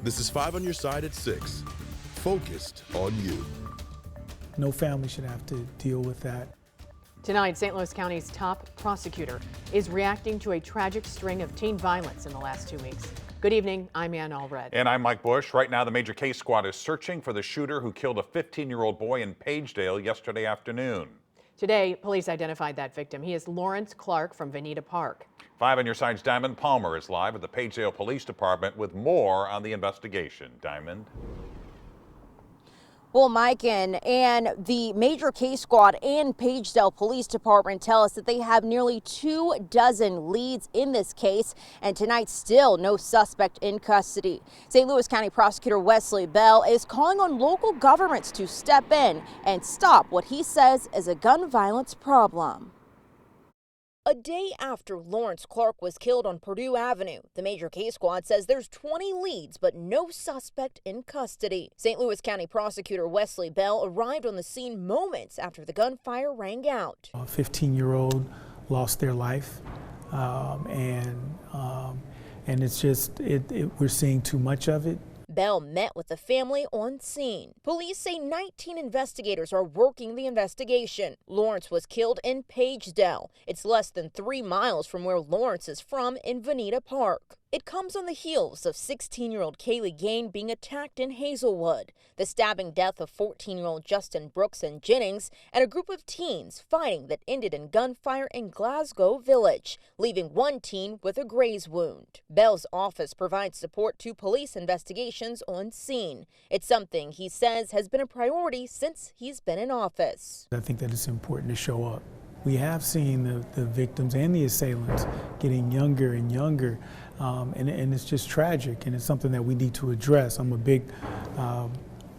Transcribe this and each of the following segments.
This is 5 on Your Side at 6. Focused on you. No family should have to deal with that. Tonight, St. Louis County's top prosecutor is reacting to a tragic string of teen violence in the last 2 weeks. Good evening, I'm Ann Allred. And I'm Mike Bush. Right now, the major case squad is searching for the shooter who killed a 15-year-old boy in Pagedale yesterday afternoon. Today, police identified that victim. He is Lawrence Clark from Veneta Park. 5 on Your Side's Diamond Palmer is live at the Pagedale Police Department with more on the investigation. Diamond. Well, Mike and the major case squad and Pagedale Police Department tell us that they have nearly 24 leads in this case, and tonight still no suspect in custody. St. Louis County Prosecutor Wesley Bell is calling on local governments to step in and stop what he says is a gun violence problem. A day after Lawrence Clark was killed on Purdue Avenue, the major case squad says there's 20 leads but no suspect in custody. St. Louis County Prosecutor Wesley Bell arrived on the scene moments after the gunfire rang out. A 15-year-old lost their life, and it's just we're seeing too much of it. Bell met with the family on scene. Police say 19 investigators are working the investigation. Lawrence was killed in Pagedale. It's less than 3 miles from where Lawrence is from in Veneta Park. It comes on the heels of 16-year-old Kaylee Gain being attacked in Hazelwood, the stabbing death of 14-year-old Justin Brooks and Jennings, and a group of teens fighting that ended in gunfire in Glasgow Village, leaving one teen with a graze wound. Bell's office provides support to police investigations on scene. It's something he says has been a priority since he's been in office. I think that it's important to show up. We have seen the victims and the assailants getting younger and younger, and it's just tragic, and it's something that we need to address. I'm a big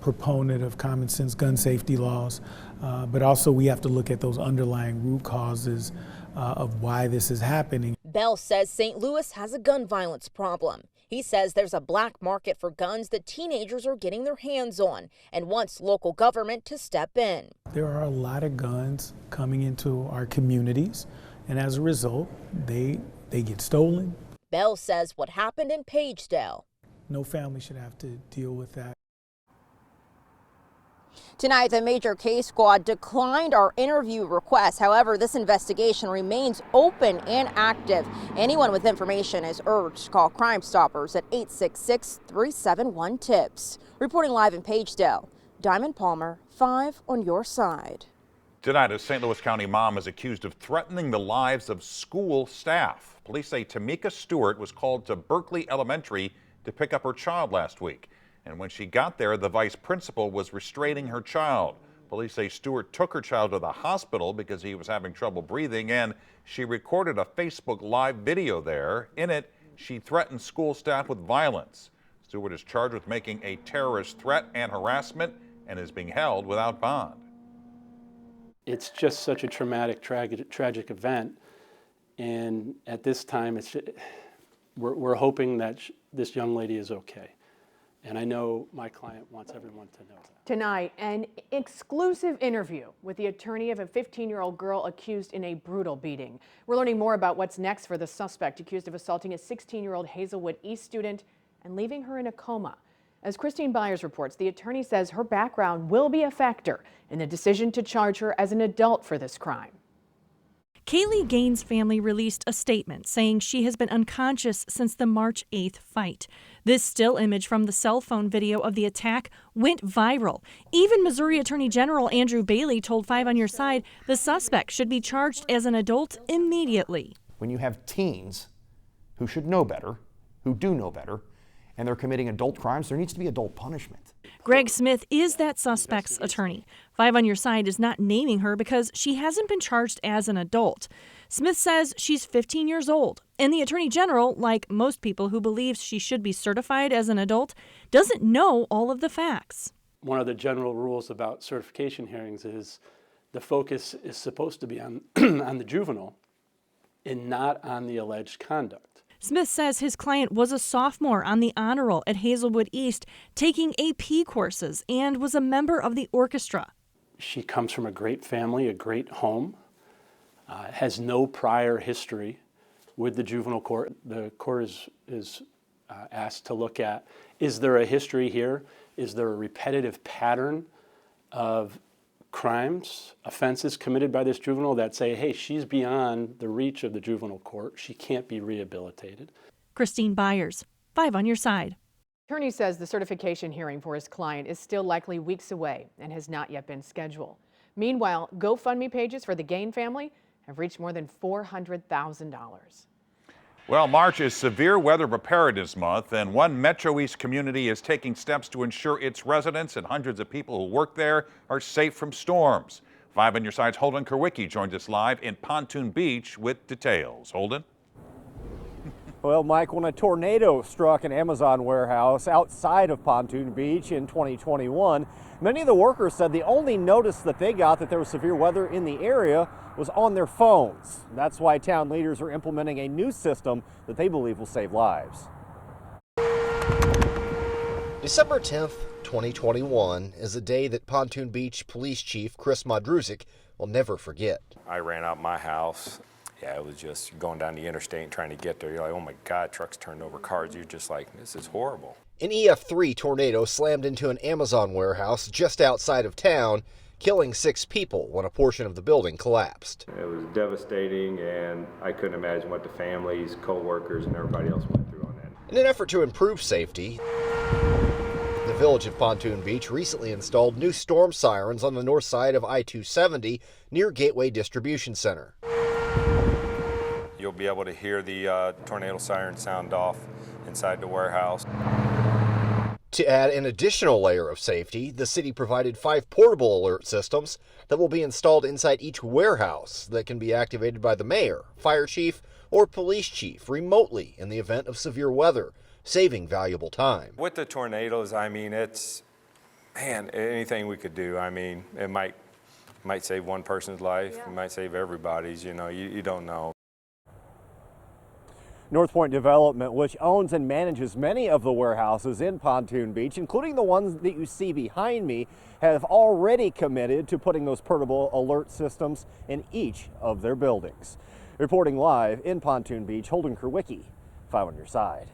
proponent of common sense gun safety laws, but also we have to look at those underlying root causes of why this is happening. Bell says St. Louis has a gun violence problem. He says there's a black market for guns that teenagers are getting their hands on and wants local government to step in. There are a lot of guns coming into our communities, and as a result, they get stolen. Bell says what happened in Pagedale. No family should have to deal with that. Tonight, the major case squad declined our interview request. However, this investigation remains open and active. Anyone with information is urged to call Crime Stoppers at 866-371-TIPS. Reporting live in Pagedale, Diamond Palmer, 5 on Your Side. Tonight, a St. Louis County mom is accused of threatening the lives of school staff. Police say Tamika Stewart was called to Berkeley Elementary to pick up her child last week. And when she got there, the vice principal was restraining her child. Police say Stewart took her child to the hospital because he was having trouble breathing, and she recorded a Facebook Live video there. In it, she threatened school staff with violence. Stewart is charged with making a terrorist threat and harassment and is being held without bond. It's just such a traumatic, tragic event, and at this time, we're hoping that this young lady is okay. And I know my client wants everyone to know that. Tonight, an exclusive interview with the attorney of a 15-year-old girl accused in a brutal beating. We're learning more about what's next for the suspect accused of assaulting a 16-year-old Hazelwood East student and leaving her in a coma. As Christine Byers reports, the attorney says her background will be a factor in the decision to charge her as an adult for this crime. Kaylee Gaines' family released a statement saying she has been unconscious since the March 8th fight. This still image from the cell phone video of the attack went viral. Even Missouri Attorney General Andrew Bailey told 5 on Your Side the suspect should be charged as an adult immediately. When you have teens who should know better, who do know better, and they're committing adult crimes, there needs to be adult punishment. Greg Smith is that suspect's attorney. 5 on Your Side is not naming her because she hasn't been charged as an adult. Smith says she's 15 years old, and the Attorney General, like most people who believes she should be certified as an adult, doesn't know all of the facts. One of the general rules about certification hearings is the focus is supposed to be on, on the juvenile and not on the alleged conduct. Smith says his client was a sophomore on the honor roll at Hazelwood East, taking AP courses, and was a member of the orchestra. She comes from a great family, a great home, has no prior history with the juvenile court. The court is asked to look at Is there a history here? Is there a repetitive pattern of crimes, offenses committed by this juvenile that say, hey, she's beyond the reach of the juvenile court. She can't be rehabilitated. Christine Byers, 5 on your side. Attorney says the certification hearing for his client is still likely weeks away and has not yet been scheduled. Meanwhile, GoFundMe pages for the Gain family have reached more than $400,000. Well, March is Severe Weather Preparedness Month, and one Metro East community is taking steps to ensure its residents and hundreds of people who work there are safe from storms. 5 on your side's Holden Kerwicki joins us live in Pontoon Beach with details. Holden? Well, Mike, when a tornado struck an Amazon warehouse outside of Pontoon Beach in 2021, many of the workers said the only notice that they got that there was severe weather in the area was on their phones. That's why town leaders are implementing a new system that they believe will save lives. December 10th, 2021 is a day that Pontoon Beach Police Chief Chris Modruzik will never forget. I ran out my house. Yeah, it was just going down the interstate and trying to get there. You're like, oh my God, trucks turned over cars. You're just like, this is horrible. An EF3 tornado slammed into an Amazon warehouse just outside of town, killing 6 people when a portion of the building collapsed. It was devastating, and I couldn't imagine what the families, co-workers, and everybody else went through on that. In an effort to improve safety, the village of Pontoon Beach recently installed new storm sirens on the north side of I-270 near Gateway Distribution Center. You'll be able to hear the tornado siren sound off inside the warehouse. To add an additional layer of safety, the city provided 5 portable alert systems that will be installed inside each warehouse that can be activated by the mayor, fire chief, or police chief remotely in the event of severe weather, saving valuable time. With the tornadoes, I mean, it's, man, anything we could do. I mean, it might save one person's life. It might save everybody's, you know, you don't know. North Point Development, which owns and manages many of the warehouses in Pontoon Beach, including the ones that you see behind me, have already committed to putting those portable alert systems in each of their buildings. Reporting live in Pontoon Beach, Holden Kerwicki, 5 on your side.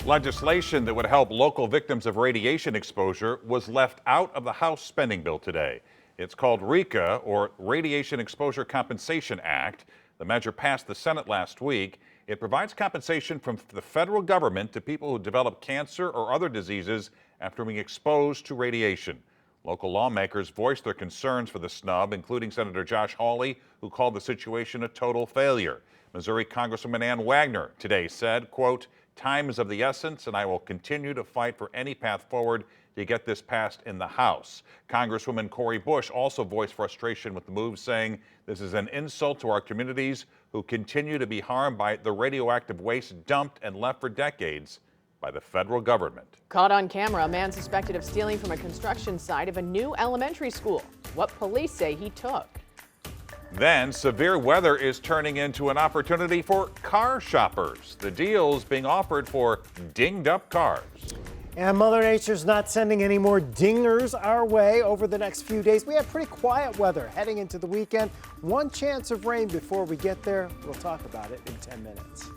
Legislation that would help local victims of radiation exposure was left out of the House spending bill today. It's called RECA, or Radiation Exposure Compensation Act. The measure passed the Senate last week. It provides compensation from the federal government to people who develop cancer or other diseases after being exposed to radiation. Local lawmakers voiced their concerns for the snub, including Senator Josh Hawley, who called the situation a total failure. Missouri Congresswoman Ann Wagner today said, quote, "Time is of the essence, and I will continue to fight for any path forward to get this passed in the House." Congresswoman Cori Bush also voiced frustration with the move, saying this is an insult to our communities who continue to be harmed by the radioactive waste dumped and left for decades by the federal government. Caught on camera, a man suspected of stealing from a construction site of a new elementary school. What police say he took. Then, severe weather is turning into an opportunity for car shoppers. The deals being offered for dinged up cars. And Mother Nature's not sending any more dingers our way over the next few days. We have pretty quiet weather heading into the weekend. One chance of rain before we get there. We'll talk about it in 10 minutes.